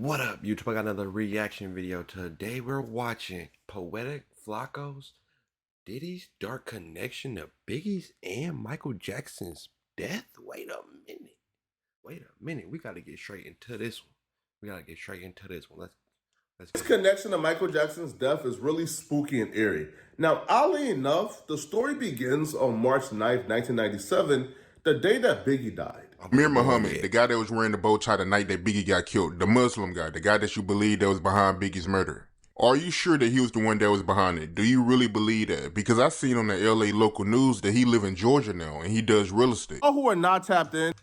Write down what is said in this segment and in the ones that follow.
What up, YouTube? I got another reaction video. Today we're watching Poetik, Flakko's, Diddy's dark connection to Biggie's and Michael Jackson's death. Wait a minute. We gotta get straight into this one. Let's This connection to Michael Jackson's death is really spooky and eerie. Now, oddly enough, the story begins on March 9th, 1997, the day that Biggie died. Amir Muhammad, the guy that was wearing the bow tie the night that Biggie got killed, the Muslim guy, the guy that you believe that was behind Biggie's murder. Are you sure that he was the one that was behind it? Do you really believe that? Because I seen on the LA local news that he live in Georgia now and he does real estate. All who are not tapped in.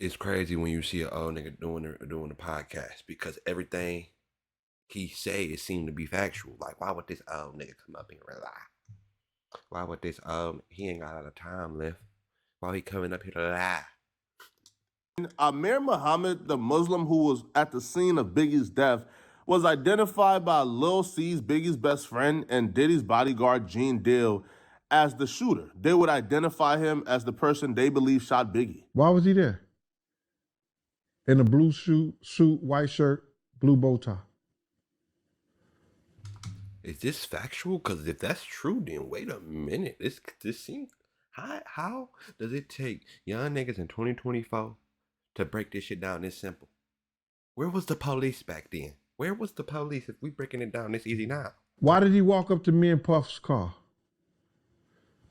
It's crazy when you see an old nigga doing a podcast because everything he say it seemed to be factual. Like, why would this old nigga come up here and lie? Why would this he ain't got a lot of time left? Why he coming up here to lie? Amir Muhammad, the Muslim who was at the scene of Biggie's death, was identified by Lil C's, Biggie's best friend, and Diddy's bodyguard, Gene Deal, as the shooter. They would identify him as the person they believe shot Biggie. Why was he there? In a blue suit, white shirt, blue bow tie. Is this factual? Because if that's true, then wait a minute. This seems how does it take young niggas in 2024 to break this shit down this simple? Where was the police back then? Where was the police if we breaking it down this easy now? Why did he walk up to me and Puff's car?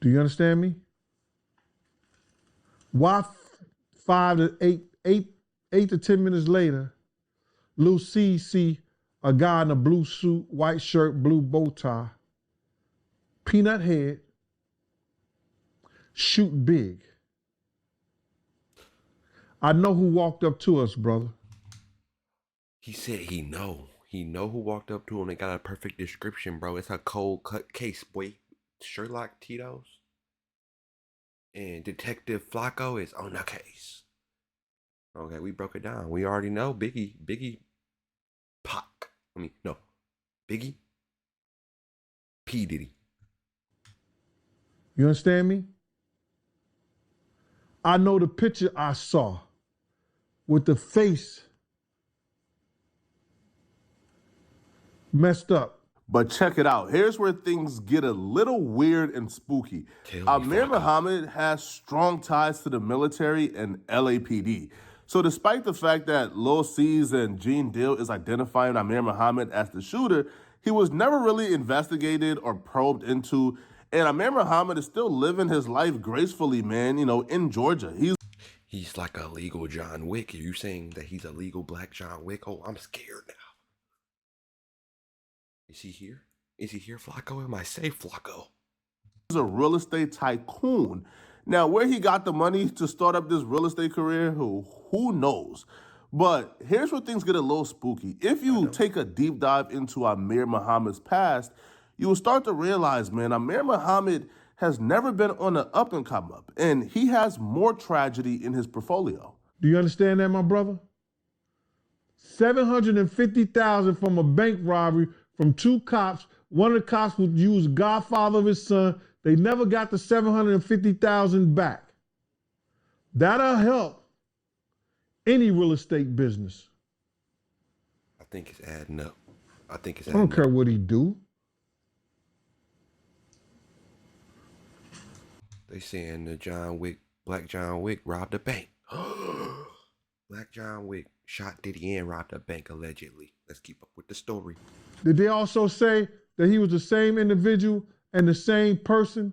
Do you understand me? Why 5 to 8 to 10 minutes later, Lil C see a guy in a blue suit, white shirt, blue bow tie, peanut head, shoot big. I know who walked up to us, brother. He said he know who walked up to him. They got a perfect description, bro. It's a cold cut case, boy. Sherlock Tito's and Detective Flakko is on the case. Okay, we broke it down. We already know Biggie, Biggie, P. Diddy. You understand me? I know the picture I saw with the face messed up. But check it out. Here's where things get a little weird and spooky. Amir Muhammad has strong ties to the military and LAPD. So despite the fact that Lil C's and Gene Deal is identifying Amir Muhammad as the shooter, he was never really investigated or probed into. And Amir Muhammad is still living his life gracefully, man, in Georgia. He's like a legal John Wick. Are you saying that he's a legal black John Wick? Oh, I'm scared now. Is he here? Is he here, Flakko? Am I safe, Flakko? He's a real estate tycoon. Now, where he got the money to start up this real estate career, who knows? But here's where things get a little spooky. If you take a deep dive into Amir Muhammad's past, you will start to realize, man, Amir Muhammad has never been on an up and come up, and he has more tragedy in his portfolio. Do you understand that, my brother? $750,000 from a bank robbery from two cops. One of the cops would use godfather of his son. They never got the $750,000 back. That'll help any real estate business. I think it's adding up. I don't care what he do. They saying the Black John Wick robbed a bank. Black John Wick shot Diddy and robbed a bank allegedly. Let's keep up with the story. Did they also say that he was the same individual and the same person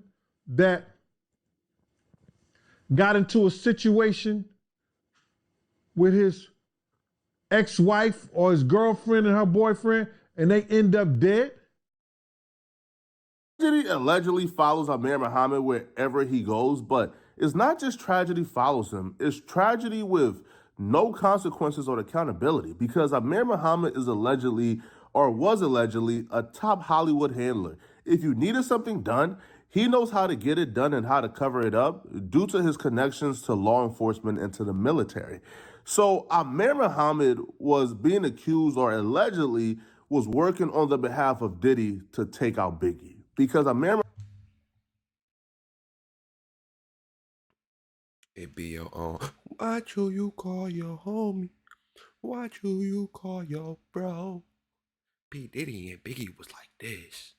that got into a situation with his ex-wife or his girlfriend and her boyfriend and they end up dead? Tragedy allegedly follows Amir Muhammad wherever he goes, but it's not just tragedy follows him, it's tragedy with no consequences or accountability, because Amir Muhammad is allegedly, or was allegedly, a top Hollywood handler. If you needed something done, he knows how to get it done and how to cover it up due to his connections to law enforcement and to the military. So Amir Muhammad was being accused, or allegedly was working on the behalf of Diddy to take out Biggie. Because Amir It be your own. Watch who you call your homie. Watch who you call your bro. P. Diddy and Biggie was like this.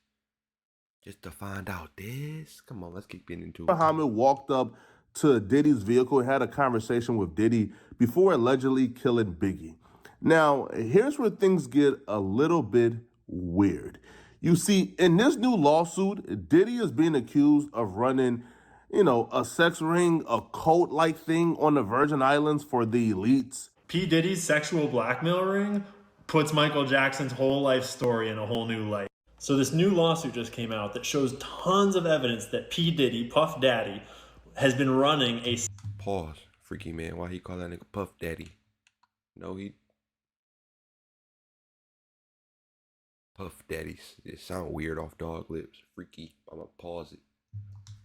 Just to find out this. Come on, let's keep getting into it. Muhammad walked up to Diddy's vehicle and had a conversation with Diddy before allegedly killing Biggie. Now, here's where things get a little bit weird. You see, in this new lawsuit, Diddy is being accused of running, a sex ring, a cult-like thing on the Virgin Islands for the elites. P. Diddy's sexual blackmail ring puts Michael Jackson's whole life story in a whole new light. So this new lawsuit just came out that shows tons of evidence that P. Diddy, Puff Daddy, has been running a... Pause. Freaky man, why he call that nigga Puff Daddy? No, he... Puff Daddies. It sound weird off dog lips. Freaky. I'm gonna pause it.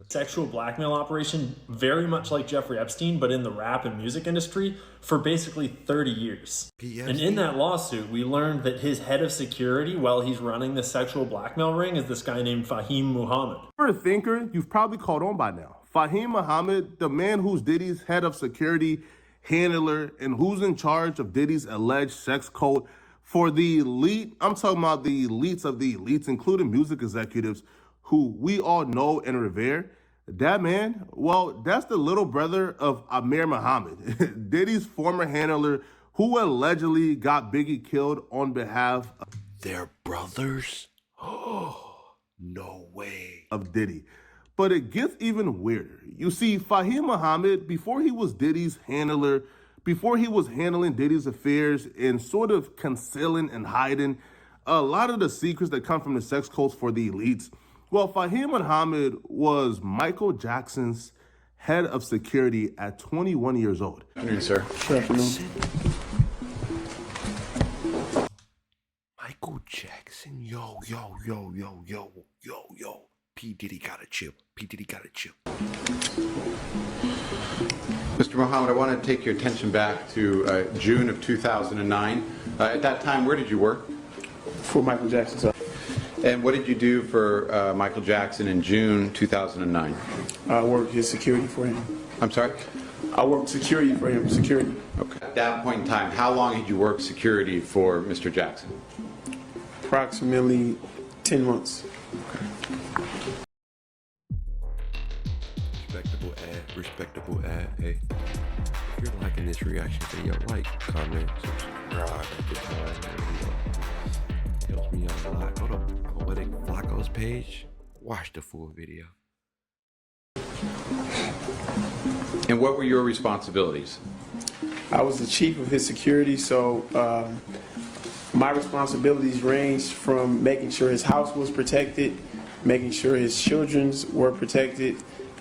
sexual blackmail operation, very much like Jeffrey Epstein, but in the rap and music industry for basically 30 years. And in that lawsuit, we learned that his head of security while he's running the sexual blackmail ring is this guy named Fahim Muhammad. If you're a thinker, you've probably caught on by now. Fahim Muhammad, the man who's Diddy's head of security handler and who's in charge of Diddy's alleged sex cult for the elite. I'm talking about the elites of the elites, including music executives who we all know and revere. That man, well, that's the little brother of Amir Muhammad, Diddy's former handler who allegedly got Biggie killed on behalf of... They're brothers? Oh, no way. ...of Diddy. But it gets even weirder. You see, Fahim Muhammad, before he was Diddy's handler, before he was handling Diddy's affairs and sort of concealing and hiding a lot of the secrets that come from the sex cults for the elites, well, Fahim Muhammad was Michael Jackson's head of security at 21 years old. Good afternoon, sir. Good afternoon. Michael Jackson? Yo. P. Diddy got a chip. P. Diddy got a chip. Mr. Muhammad, I want to take your attention back to June of 2009. At that time, where did you work? For Michael Jackson, sir. And what did you do for Michael Jackson in June 2009? I worked his security for him. I'm sorry? I worked security for him, security. Okay. At that point in time, how long had you worked security for Mr. Jackson? Approximately 10 months. Respectable ad. Hey, if you're liking this reaction video, like, comment, subscribe at the time. It helps me out a lot. Go to Poetik Flakko's page. Watch the full video. And what were your responsibilities? I was the chief of his security, so my responsibilities ranged from making sure his house was protected, making sure his children's were protected,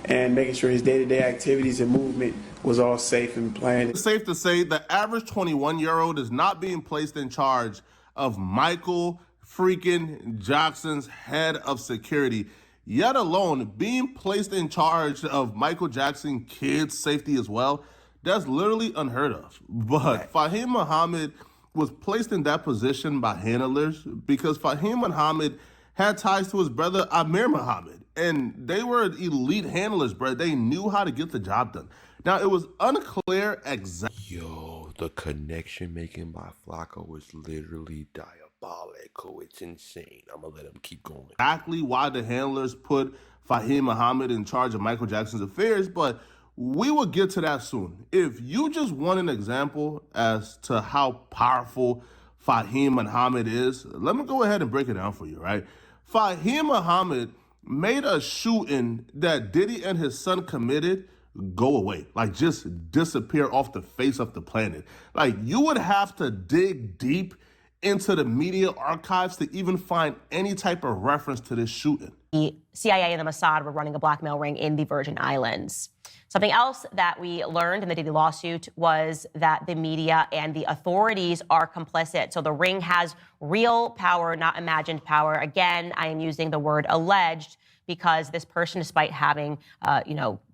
and making sure his day-to-day activities and movement was all safe and planned. It's safe to say the average 21-year-old is not being placed in charge of Michael freaking Jackson's head of security, yet alone being placed in charge of Michael Jackson's kids' safety as well. That's literally unheard of. But Fahim Muhammad was placed in that position by handlers because Fahim Muhammad had ties to his brother Amir Muhammad. And they were elite handlers, bro. They knew how to get the job done. Now, it was unclear exactly... Yo, the connection making by Flakko was literally diabolical. It's insane. I'm gonna let him keep going. Exactly why the handlers put Fahim Muhammad in charge of Michael Jackson's affairs, but we will get to that soon. If you just want an example as to how powerful Fahim Muhammad is, let me go ahead and break it down for you, right? Fahim Muhammad made a shooting that Diddy and his son committed go away, like just disappear off the face of the planet. Like you would have to dig deep into the media archives to even find any type of reference to this shooting. The CIA and the Mossad were running a blackmail ring in the Virgin Islands. Something else that we learned in the Diddy lawsuit was that the media and the authorities are complicit. So the ring has real power, not imagined power. Again, I am using the word alleged because this person, despite having,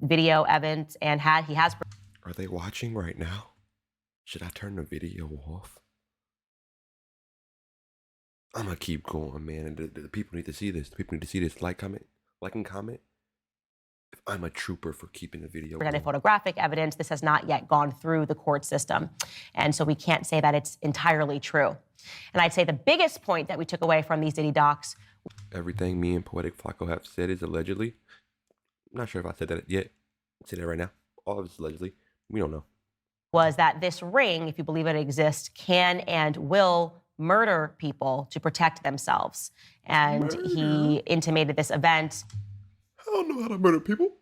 video evidence and he has. Are they watching right now? Should I turn the video off? I'm gonna keep going, man. The people need to see this. The people need to see this. Like and comment. if I'm a trooper for keeping the video presented going. photographic evidence. This has not yet gone through the court system. And so we can't say that it's entirely true. And I'd say the biggest point that we took away from these Diddy docs. Everything me and Poetik Flakko have said is allegedly. I'm not sure if I said that yet. I'll say that right now. All of it's allegedly. We don't know. Was that this ring, if you believe it exists, can and will murder people to protect themselves. And he intimated this event. I don't know how to murder people.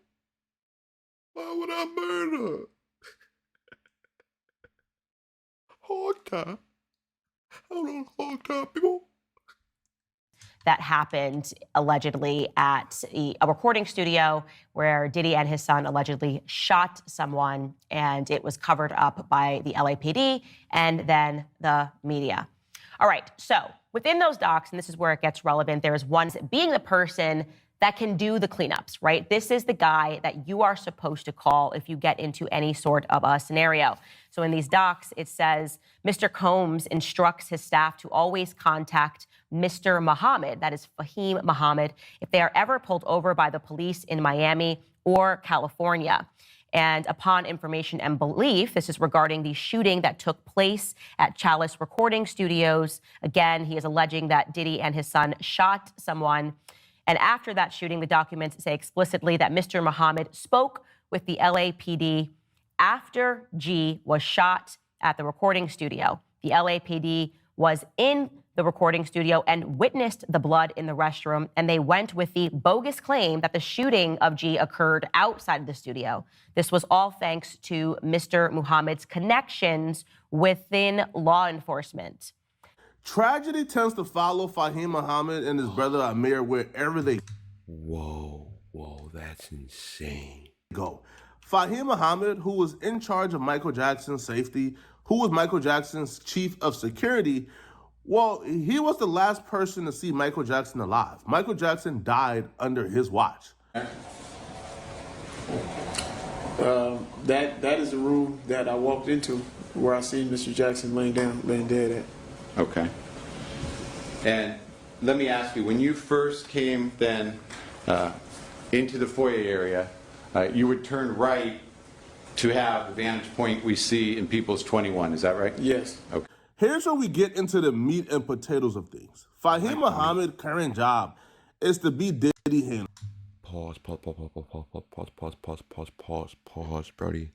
Why would I murder? Hard time. I don't know hard time people. That happened allegedly at a recording studio where Diddy and his son allegedly shot someone, and it was covered up by the LAPD and then the media. All right, so within those docs, and this is where it gets relevant, there's one being the person that can do the cleanups, right? This is the guy that you are supposed to call if you get into any sort of a scenario. So in these docs, it says, Mr. Combs instructs his staff to always contact Mr. Muhammad, that is Fahim Muhammad, if they are ever pulled over by the police in Miami or California. And upon information and belief, this is regarding the shooting that took place at Chalice Recording Studios. Again, he is alleging that Diddy and his son shot someone. And after that shooting, the documents say explicitly that Mr. Muhammad spoke with the LAPD after G was shot at the recording studio. The LAPD was in the recording studio and witnessed the blood in the restroom, and they went with the bogus claim that the shooting of G occurred outside of the studio. This was all thanks to Mr. Muhammad's connections within law enforcement. Tragedy tends to follow Fahim Muhammad and his brother Amir wherever they Whoa, that's insane. go. Fahim Muhammad, who was in charge of Michael Jackson's safety, who was Michael Jackson's chief of security, well, he was the last person to see Michael Jackson alive. Michael Jackson died under his watch. That is the room that I walked into where I seen Mr. Jackson laying dead at. Okay. And let me ask you, when you first came then into the foyer area, you would turn right to have the vantage point we see in People's 21, is that right? Yes. Okay. Here's where we get into the meat and potatoes of things. Fahim Muhammad's current job is to be Diddy handler. Pause, Brody.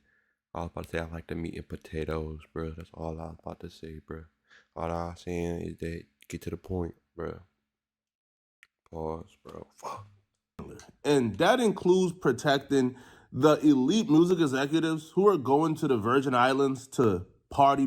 I was about to say I like the meat and potatoes, bro. That's all I was about to say, bro. All I was saying is that get to the point, bro. Pause, bro. Fuck. And that includes protecting the elite music executives who are going to the Virgin Islands to party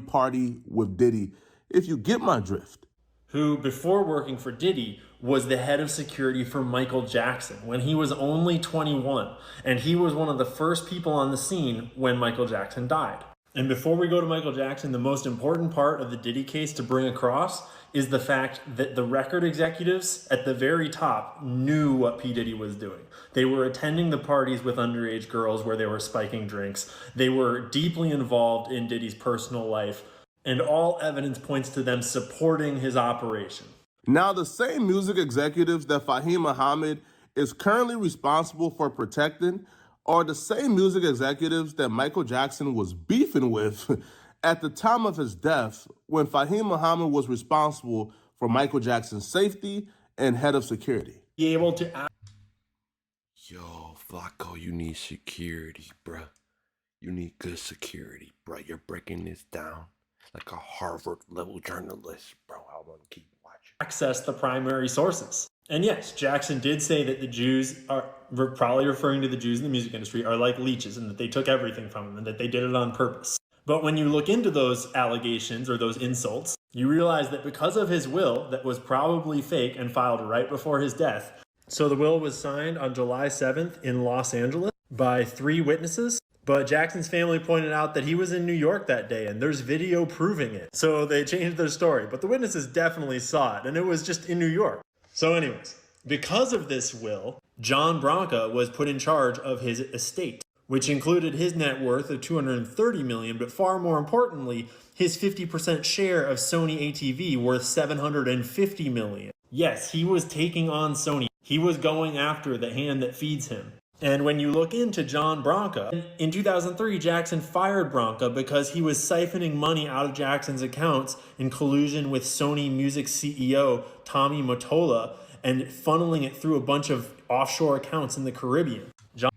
with Diddy, if you get my drift. Who, before working for Diddy, was the head of security for Michael Jackson when he was only 21. And he was one of the first people on the scene when Michael Jackson died. And before we go to Michael Jackson, the most important part of the Diddy case to bring across is the fact that the record executives at the very top knew what P. Diddy was doing. They were attending the parties with underage girls where they were spiking drinks. They were deeply involved in Diddy's personal life, and all evidence points to them supporting his operation. Now, the same music executives that Fahim Muhammad is currently responsible for protecting are the same music executives that Michael Jackson was beefing with at the time of his death, when Fahim Muhammad was responsible for Michael Jackson's safety and head of security. Be able to Yo, Flakko, you need security, bruh. You need good security, bruh. You're breaking this down like a Harvard-level journalist, bro. I want to keep watching. access the primary sources. And yes, Jackson did say that the Jews are, probably referring to the Jews in the music industry, are like leeches and that they took everything from them and that they did it on purpose. But when you look into those allegations or those insults, you realize that because of his will that was probably fake and filed right before his death. So the will was signed on July 7th in Los Angeles by 3 witnesses. But Jackson's family pointed out that he was in New York that day, and there's video proving it. So they changed their story. But the witnesses definitely saw it, and it was just in New York. So anyways, because of this will, John Branca was put in charge of his estate, which included his net worth of $230 million, but far more importantly, his 50% share of Sony ATV worth $750 million. Yes, he was taking on Sony. He was going after the hand that feeds him. And when you look into John Branca, in 2003, Jackson fired Branca because he was siphoning money out of Jackson's accounts in collusion with Sony Music CEO Tommy Mottola and funneling it through a bunch of offshore accounts in the Caribbean. Yo.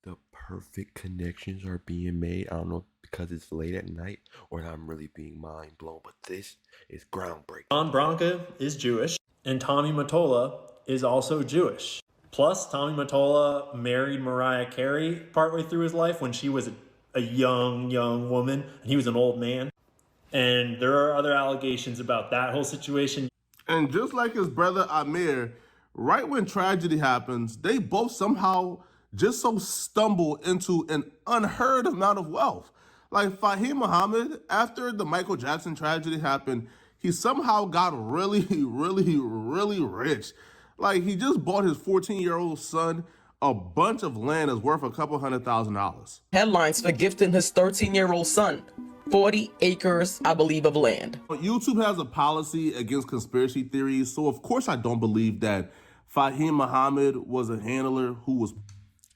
The perfect connections are being made. I don't know because it's late at night or I'm really being mind blown, but this is groundbreaking. John Branca is Jewish, and Tommy Mottola is also Jewish. Plus, Tommy Mottola married Mariah Carey partway through his life when she was a young woman, and he was an old man. And there are other allegations about that whole situation. And just like his brother Amir, right when tragedy happens, they both somehow just so stumble into an unheard amount of wealth. Like Fahim Muhammad, after the Michael Jackson tragedy happened, he somehow got really rich. Like he just bought his 14-year-old son a bunch of land that's worth a couple $100,000. Headlines for gifting his 13-year-old son 40 acres, I believe, of land. YouTube has a policy against conspiracy theories, so of course I don't believe that Fahim Muhammad was a handler who was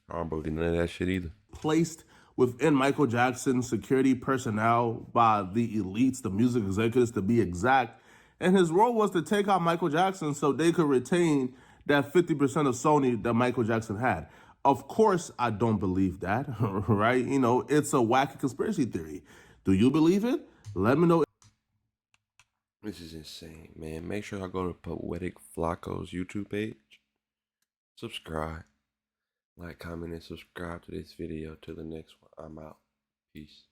I don't believe none of that shit either. Placed within Michael Jackson's security personnel by the elites, the music executives to be exact. And his role was to take out Michael Jackson so they could retain that 50% of Sony that Michael Jackson had. Of course, I don't believe that, right? You know, it's a wacky conspiracy theory. Do you believe it? Let me know. This is insane, man. Make sure I go to Poetik Flakko's YouTube page. Subscribe. Like, comment, and subscribe to this video. Till the next one, I'm out. Peace.